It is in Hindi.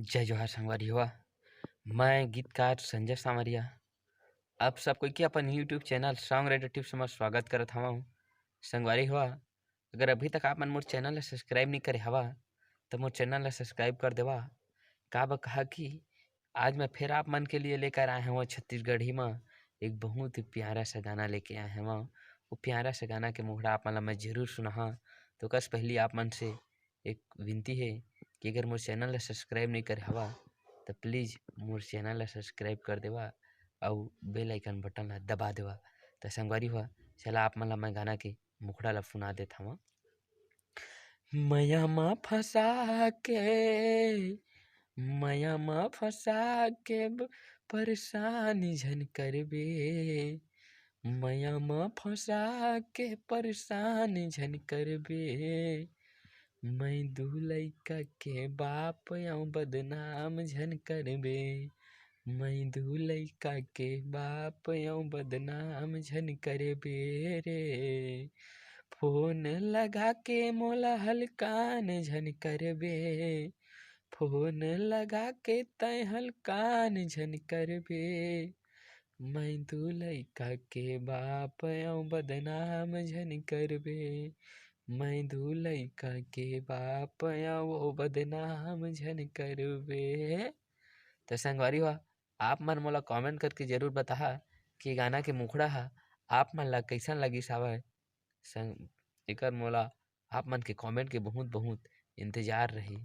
जय जोहार संगवारी हो। मैं गीतकार संजय सामरिया आप सब कोई के अपन YouTube channel song writer tips में स्वागत करत हवा। संगवारी हो, अगर अभी तक आप मन मोर चैनल ला सब्सक्राइब नहीं करे हवा तो मोर चैनल ला सब्सक्राइब कर देवा। का बा कहा कि आज मैं फिर आप मन के लिए लेकर आए हूँ छत्तीसगढ़ी में एक बहुत ही प्यारा सा गाना लेके आए हैं। वो प्यारा सा गाना के मुखड़ा आप मन ला मैं जरूर सुना। तो कस पहली आप मन से एक विनती है कि अगर मोर चैनल ला सब्सक्राइब नहीं करे हवा तो प्लीज़ मोर चैनल ला सब्सक्राइब कर देवा और बेल आइकन बटन ला दबा देवा। तो संगवारी हुआ चला आप मन ला मैं गाना के मुखड़ा ला सुना देता हूँ। मैया फंसा के परेशान झन करबे, मैया फंसा के परेशान झन करबे, मैं दू लइका के बाप आऊ बदनाम झन करबे, मैं दू लइका के बाप आऊ बदनाम झन करबे रे, फोन लगा के मोला हल्कान झन करबे, फोन लगा के तय हल्कान झन करबे, मैं दू लइका के बाप आऊ बदनाम झन करबे, मैं दू लइका के बाप आऊ बदनाम झन करबे। तो संगवारी हो, आप मन मोला कमेंट करके जरूर बता कि गाना के मुखड़ा हा आप मन ला कैसन लगिस हवय। संग एकर मोला आप मन के कमेंट के बहुत बहुत इंतजार रही।